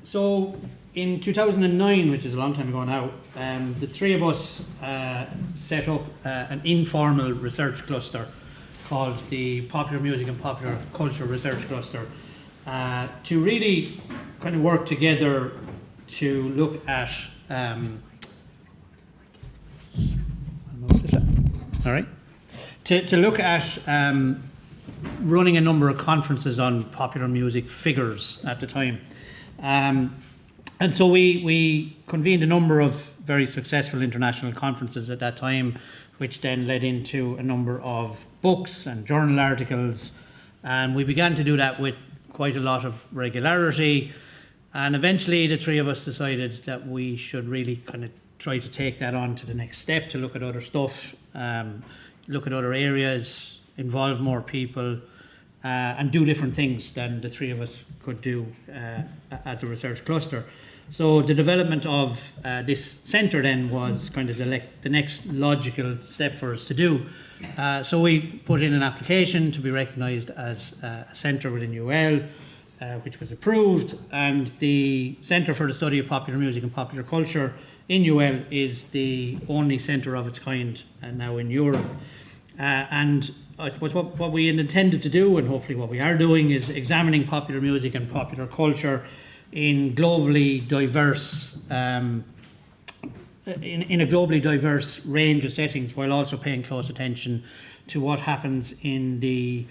So in 2009, which is a long time ago now, the three of us set up an informal research cluster called the Popular Music and Popular Culture Research Cluster to really kind of work together to look at to look at running a number of conferences on popular music figures at the time. And so we convened a number of very successful international conferences at that time, which then led into a number of books and journal articles. And we began to do that with quite a lot of regularity. And eventually the three of us decided that we should really kind of try to take that on to the next step, to look at other stuff, look at other areas, involve more people, and do different things than the three of us could do as a research cluster. So the development of this centre then was kind of the next logical step for us to do. So we put in an application to be recognised as a centre within UL, which was approved, and the Centre for the Study of Popular Music and Popular Culture in UL is the only centre of its kind now in Europe. And I suppose what we intended to do, and hopefully what we are doing, is examining popular music and popular culture in globally diverse, in a globally diverse range of settings, while also paying close attention to what happens in the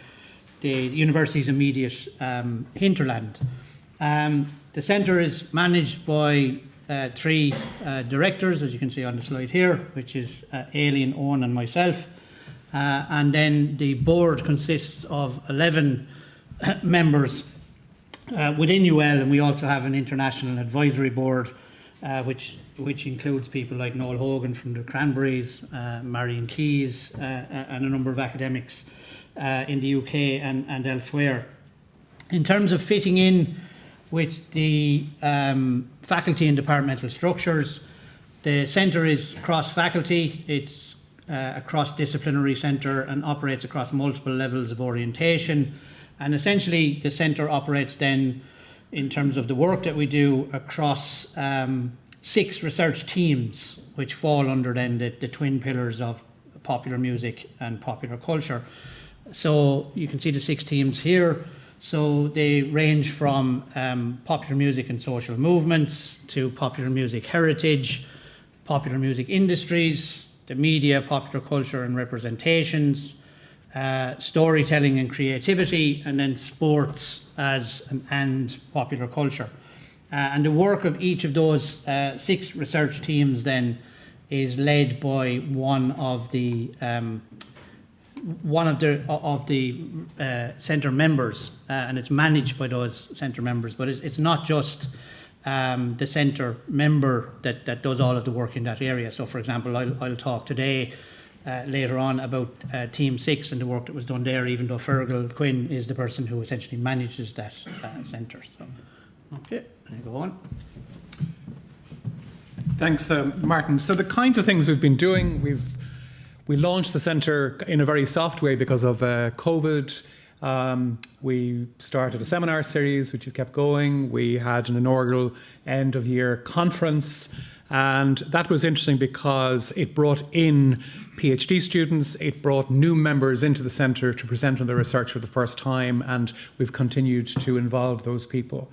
university's immediate hinterland. The centre is managed by three directors, as you can see on the slide here, which is Aileen, Owen and myself. And then the board consists of 11 members within UL, and we also have an international advisory board, which includes people like Noel Hogan from the Cranberries, Marion Keyes, and a number of academics in the UK and elsewhere. In terms of fitting in with the faculty and departmental structures, the centre is cross-faculty. It's a cross-disciplinary centre and operates across multiple levels of orientation. And essentially, the centre operates then, in terms of the work that we do, across 6 research teams, which fall under then the twin pillars of popular music and popular culture. So you can see the 6 teams here. So they range from popular music and social movements to popular music heritage, popular music industries, the media, popular culture and representations, storytelling and creativity, and then sports as and popular culture. And the work of each of those 6 research teams then is led by one of the centre members, and it's managed by those centre members. But it's not just the centre member that does all of the work in that area. So, for example, I'll talk today later on about Team 6 and the work that was done there, even though Fergal Quinn is the person who essentially manages that centre. So, okay, I go on. Thanks, Martin. So the kinds of things we've been doing, we launched the centre in a very soft way because of COVID. We started a seminar series, which we've kept going. We had an inaugural end-of-year conference. And that was interesting because it brought in PhD students, it brought new members into the centre to present on their research for the first time, and we've continued to involve those people.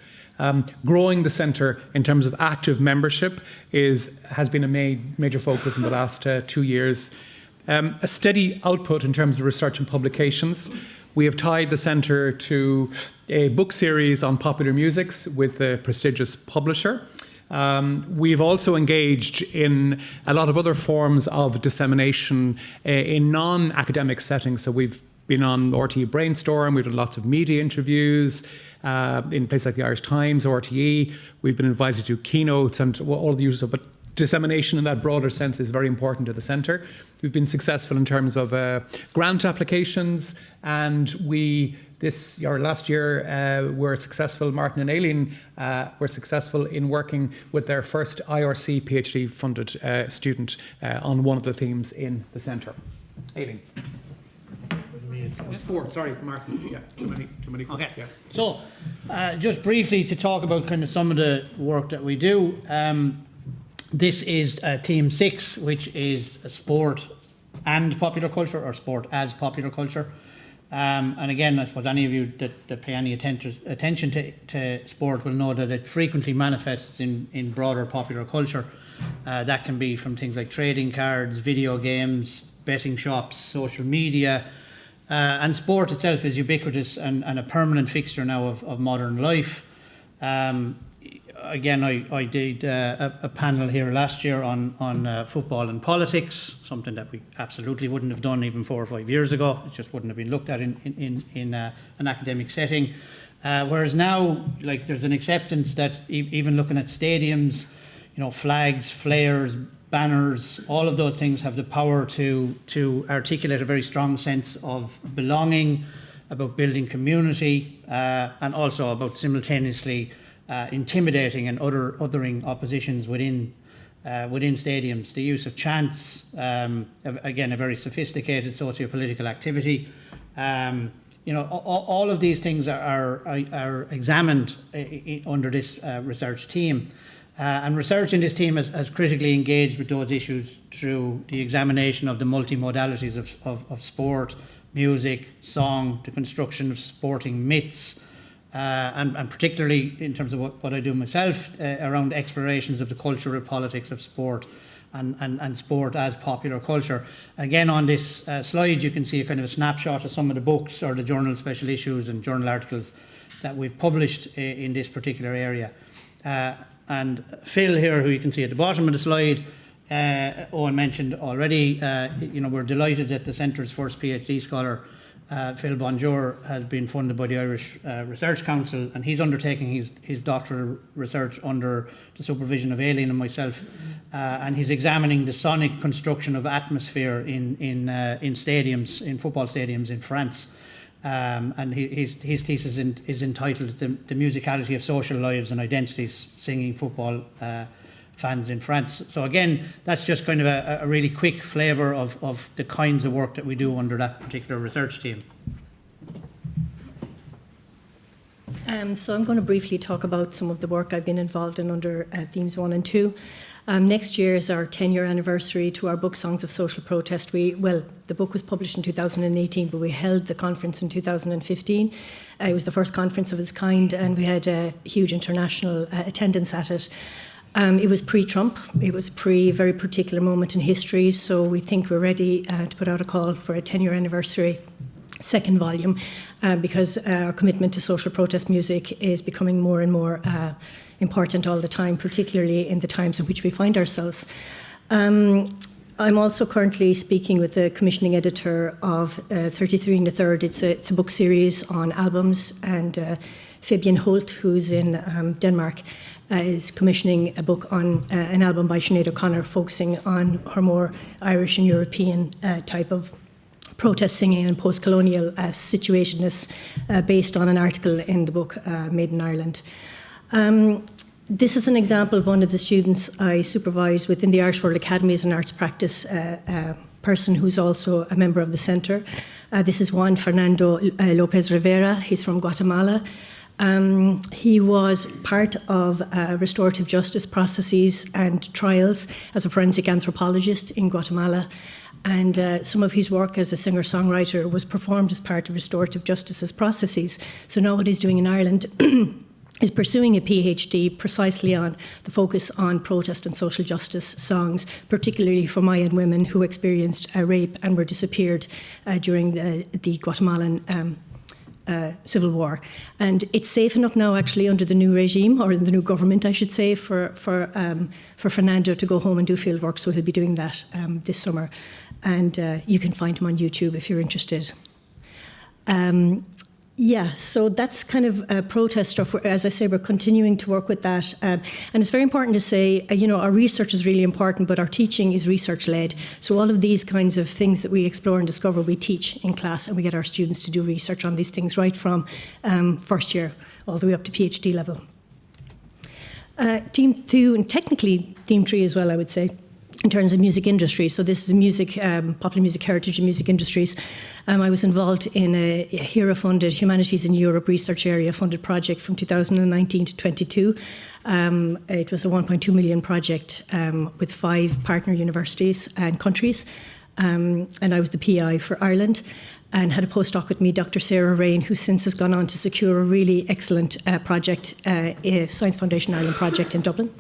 Growing the centre in terms of active membership has been a major focus in the last 2 years. A steady output in terms of research and publications. We have tied the centre to a book series on popular musics with a prestigious publisher. We've also engaged in a lot of other forms of dissemination in non-academic settings. So we've been on RTE Brainstorm, we've done lots of media interviews in places like the Irish Times, RTE. We've been invited to keynotes and all the uses of it. Dissemination in that broader sense is very important to the centre. We've been successful in terms of grant applications, and last year were successful. Martin and Aileen were successful in working with their first IRC PhD funded student on one of the themes in the centre. Aileen. Sport, sorry, Martin. Yeah, too many. Okay. Yeah. So, Just briefly to talk about kind of some of the work that we do. This is Team 6, which is sport and popular culture, or sport as popular culture. And again, I suppose any of you that pay any attention to sport will know that it frequently manifests in broader popular culture. That can be from things like trading cards, video games, betting shops, social media, and sport itself is ubiquitous and a permanent fixture now of modern life. Again, I did a panel here last year on football and politics, something that we absolutely wouldn't have done even 4 or 5 years ago. It just wouldn't have been looked at in an academic setting. Whereas now, like, there's an acceptance that even looking at stadiums, flags, flares, banners, all of those things have the power to articulate a very strong sense of belonging, about building community, and also about simultaneously intimidating and othering oppositions within stadiums. The use of chants, again, a very sophisticated socio-political activity. All of these things are examined under this research team. And research in this team has critically engaged with those issues through the examination of the multimodalities of sport, music, song, the construction of sporting myths, and particularly in terms of what I do myself around explorations of the cultural politics of sport and sport as popular culture. Again, on this slide, you can see a kind of a snapshot of some of the books or the journal special issues and journal articles that we've published in this particular area. And Phil here, who you can see at the bottom of the slide, Owen mentioned already, we're delighted that the Centre's first PhD scholar, Phil Bonjour, has been funded by the Irish Research Council, and he's undertaking his doctoral research under the supervision of Aileen and myself, and he's examining the sonic construction of atmosphere in stadiums, in football stadiums in France. And his thesis is entitled The Musicality of Social Lives and Identities Singing Football Fans in France. So again, that's just kind of a really quick flavour of the kinds of work that we do under that particular research team. So I'm going to briefly talk about some of the work I've been involved in under themes 1 and 2. Next year is our 10-year anniversary to our book, Songs of Social Protest. The book was published in 2018, but we held the conference in 2015. It was the first conference of its kind, and we had a huge international attendance at it. It was pre-Trump. It was a very particular moment in history, so we think we're ready to put out a call for a 10-year anniversary second volume, because our commitment to social protest music is becoming more and more important all the time, particularly in the times in which we find ourselves. I'm also currently speaking with the commissioning editor of 33 and a Third. It's a book series on albums, and Fabian Holt, who's in Denmark, is commissioning a book on an album by Sinead O'Connor, focusing on her more Irish and European type of protest singing and post-colonial situationness, based on an article in the book Made in Ireland. This is an example of one of the students I supervise within the Irish World Academy as an arts practice person who's also a member of the centre. This is Juan Fernando Lopez Rivera. He's from Guatemala. He was part of restorative justice processes and trials as a forensic anthropologist in Guatemala. And some of his work as a singer-songwriter was performed as part of restorative justice's processes. So now what he's doing in Ireland is pursuing a PhD precisely on the focus on protest and social justice songs, particularly for Mayan women who experienced rape and were disappeared during the Guatemalan civil war. And it's safe enough now, actually, under the new regime, or the new government, I should say, for Fernando to go home and do field work. So he'll be doing that this summer. And you can find him on YouTube if you're interested. So that's kind of protest stuff. As I say, we're continuing to work with that. And it's very important to say, our research is really important, but our teaching is research-led. So all of these kinds of things that we explore and discover, we teach in class, and we get our students to do research on these things right from first year all the way up to PhD level. Team 2, and technically Team 3 as well, I would say, in terms of music industry. So this is music, popular music heritage and music industries. I was involved in a HERA-funded Humanities in Europe research area funded project from 2019 to 22. It was a 1.2 million project with 5 partner universities and countries. And I was the PI for Ireland, and had a postdoc with me, Dr. Sarah Rain, who since has gone on to secure a really excellent project, a Science Foundation Ireland project in Dublin.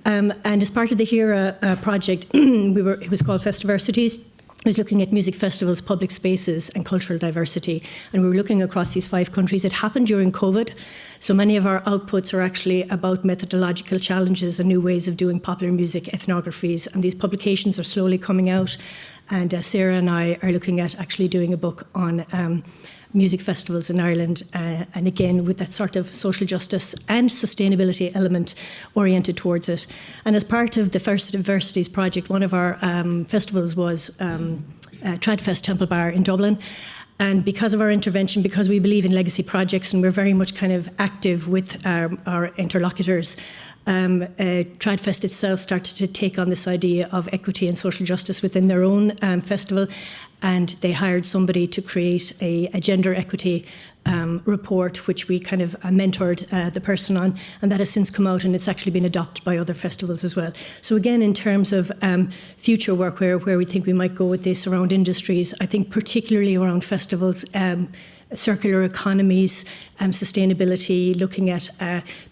And as part of the HERA project, it was called Festiversities. It was looking at music festivals, public spaces and cultural diversity. And we were looking across these 5 countries. It happened during COVID. So many of our outputs are actually about methodological challenges and new ways of doing popular music ethnographies. And these publications are slowly coming out. And Sarah and I are looking at actually doing a book on music festivals in Ireland, and again with that sort of social justice and sustainability element oriented towards it. And as part of the Festiversities project, one of our festivals was Tradfest Temple Bar in Dublin. And because of our intervention, because we believe in legacy projects and we're very much kind of active with our interlocutors, Tradfest itself started to take on this idea of equity and social justice within their own festival, and they hired somebody to create a gender equity report, which we kind of mentored the person on, and that has since come out and it's actually been adopted by other festivals as well. So again, in terms of future work where we think we might go with this around industries, I think particularly around festivals, circular economies, sustainability, looking at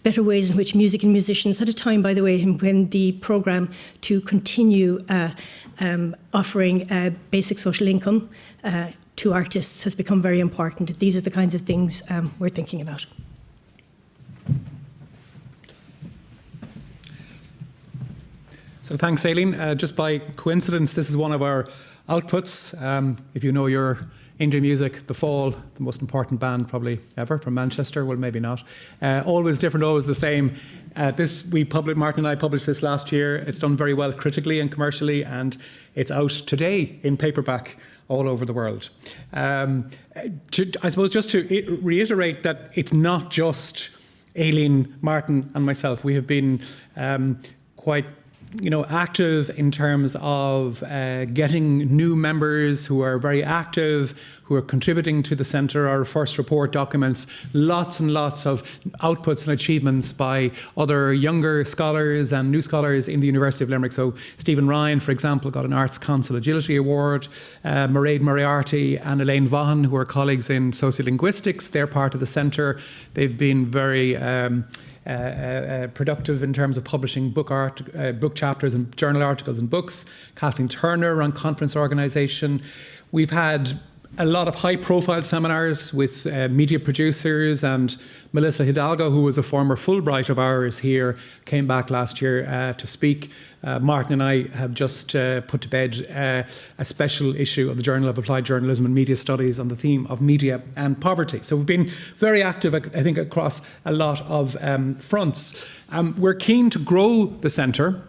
better ways in which music and musicians, at a time, by the way, when the programme to continue offering basic social income to artists has become very important. These are the kinds of things we're thinking about. So thanks, Aileen. Just by coincidence, this is one of our outputs. If you know your indie music, The Fall, the most important band probably ever from Manchester, well, maybe not. Always different, always the same. Martin and I published this last year. It's done very well critically and commercially, and it's out today in paperback all over the world. I suppose just to reiterate that it's not just Aileen, Martin and myself. We have been quite active in terms of getting new members who are very active, who are contributing to the centre. Our first report documents lots and lots of outputs and achievements by other younger scholars and new scholars in the University of Limerick. So Stephen Ryan, for example, got an Arts Council Agility Award. Mairead Moriarty and Elaine Vaughan, who are colleagues in sociolinguistics, they're part of the centre. They've been very productive in terms of publishing book chapters and journal articles and books. Kathleen Turner on conference organisation. We've had a lot of high-profile seminars with media producers, and Melissa Hidalgo, who was a former Fulbright of ours here, came back last year to speak. Martin and I have just put to bed a special issue of the Journal of Applied Journalism and Media Studies on the theme of media and poverty. So we've been very active, I think, across a lot of fronts. We're keen to grow the centre,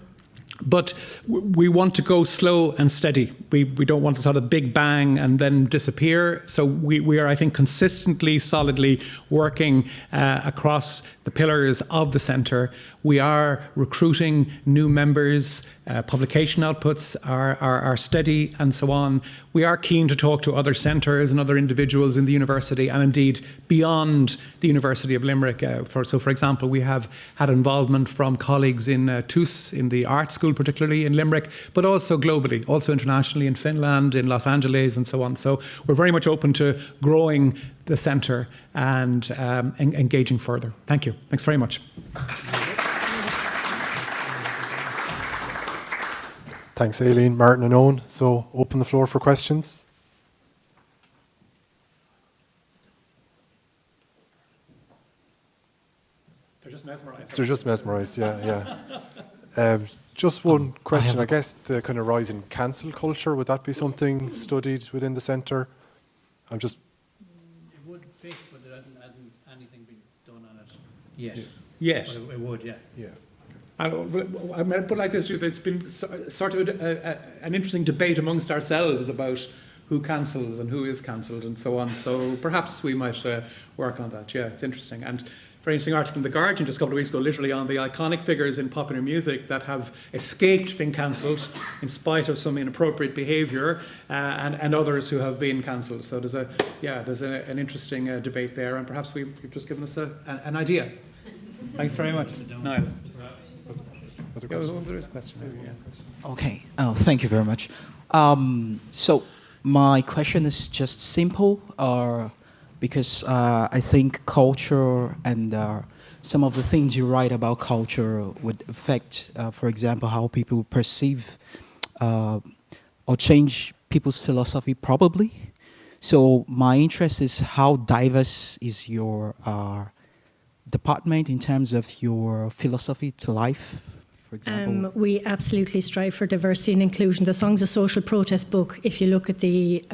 but we want to go slow and steady. We don't want to sort of big bang and then disappear. So we are, I think, consistently, solidly working across the pillars of the centre. We are recruiting new members. Publication outputs are steady and so on. We are keen to talk to other centres and other individuals in the university and indeed beyond the University of Limerick. For example, we have had involvement from colleagues in TUS, in the art school particularly in Limerick, but also globally, also internationally in Finland, in Los Angeles and so on. So we're very much open to growing the centre and engaging further. Thank you. Thanks very much. Thanks, Aileen, Martin and Owen. So open the floor for questions. They're just mesmerised. They're just mesmerised, yeah. Just one question, I guess, the kind of rise in cancel culture, would that be something studied within the centre? I'm just... It would fit, but there hasn't anything been done on it yet. Yes. But it would, yeah. Yeah. I mean, put like this, it's been sort of an interesting debate amongst ourselves about who cancels and who is cancelled and so on. So perhaps we might work on that. Yeah, it's interesting. And very interesting article in The Guardian just a couple of weeks ago, literally on the iconic figures in popular music that have escaped being cancelled in spite of some inappropriate behaviour, and others who have been cancelled. So there's an interesting debate there, and perhaps you've just given us an idea. Thanks very much. Niall. There is a question. Okay, thank you very much. So my question is just simple, because I think culture and some of the things you write about culture would affect, for example, how people perceive or change people's philosophy probably. So my interest is how diverse is your department in terms of your philosophy to life, for example? We absolutely strive for diversity and inclusion. The Songs of Social Protest book, if you look at the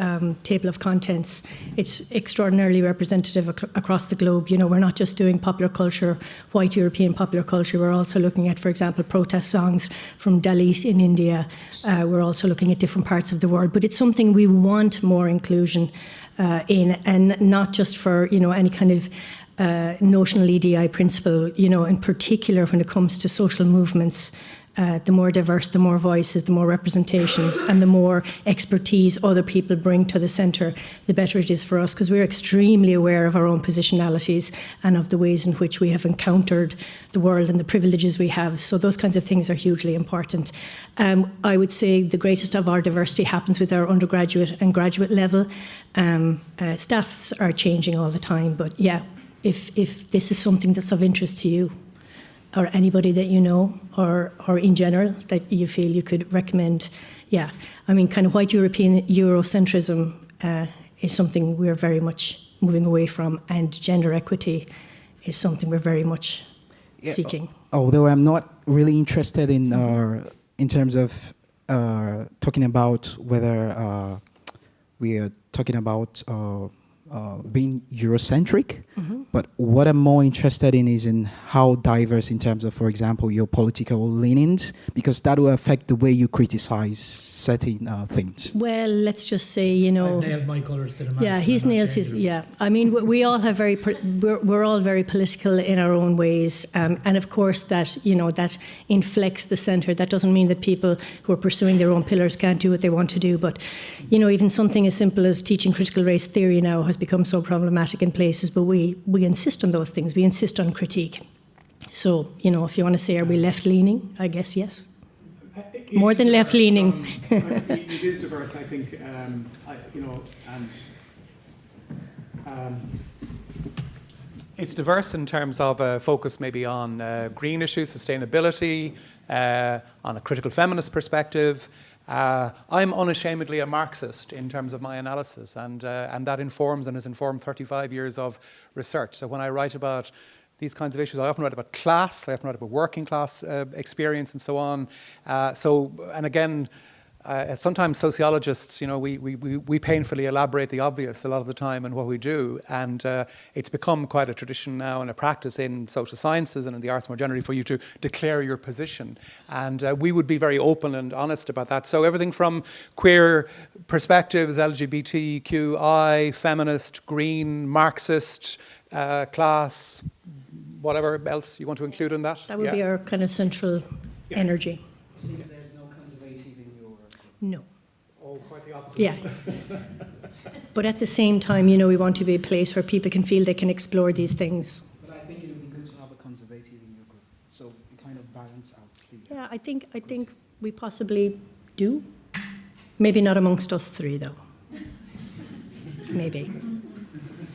table of contents, it's extraordinarily representative across the globe. You know, we're not just doing popular culture, white European popular culture. We're also looking at, for example, protest songs from Dalit in India. We're also looking at different parts of the world. But it's something we want more inclusion in, and not just for, you know, any kind of notional EDI principle, you know, in particular when it comes to social movements. The more diverse, the more voices, the more representations, and the more expertise other people bring to the centre, the better it is for us, because we're extremely aware of our own positionalities and of the ways in which we have encountered the world and the privileges we have. So those kinds of things are hugely important. I would say the greatest of our diversity happens with our undergraduate and graduate level. Staffs are changing all the time, but yeah, if this is something that's of interest to you, or anybody that you know, or in general that you feel you could recommend, yeah. I mean, kind of white European Eurocentrism is something we're very much moving away from, and gender equity is something we're very much seeking. Although I'm not really interested in terms of talking about whether we are talking about being Eurocentric, but what I'm more interested in is in how diverse in terms of, for example, your political leanings, because that will affect the way you criticize certain things. Well, let's just say, you know, I've nailed my colours to the mast. yeah, he's nailed his. Yeah, I mean, we all have we're all very political in our own ways, and of course that, you know, that inflects the centre. That doesn't mean that people who are pursuing their own pillars can't do what they want to do, but, you know, even something as simple as teaching critical race theory now has become so problematic in places, but we insist on those things. We insist on critique. So, you know, if you want to say, are we left-leaning? I guess yes. More than left-leaning. It is diverse, I think, you know, and it's diverse in terms of a focus maybe on green issues, sustainability, on a critical feminist perspective. I'm unashamedly a Marxist in terms of my analysis, and that informs and has informed 35 years of research. So when I write about these kinds of issues, I often write about class, I often write about working class experience and so on. And again, sometimes sociologists, you know, we painfully elaborate the obvious a lot of the time in what we do, and it's become quite a tradition now and a practice in social sciences and in the arts more generally for you to declare your position, and we would be very open and honest about that. So everything from queer perspectives, LGBTQI, feminist, green, Marxist, class, whatever else you want to include in that. That would be our kind of central energy. Seems there's no conservative in your... No. Oh, quite the opposite. Yeah. But at the same time, you know, we want to be a place where people can feel they can explore these things. But I think it would be good to have a conservative in your group, so it kind of balance out. Yeah, I think we possibly do. Maybe not amongst us three, though. Maybe.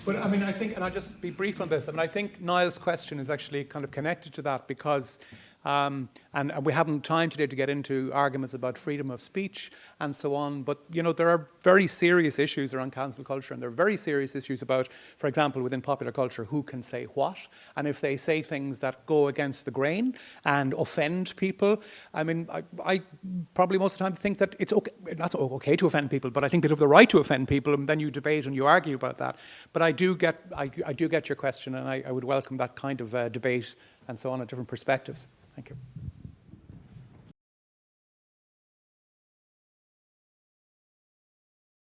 But I mean, I think, and I'll just be brief on this, I mean, I think Niall's question is actually kind of connected to that because, and we haven't time today to get into arguments about freedom of speech and so on, but, you know, there are very serious issues around cancel culture, and there are very serious issues about, for example, within popular culture, who can say what, and if they say things that go against the grain and offend people. I mean, I probably most of the time think that it's okay, not okay to offend people, but I think people have the right to offend people, and then you debate and you argue about that. But I do get your question, and I would welcome that kind of debate and so on at different perspectives. Thank you.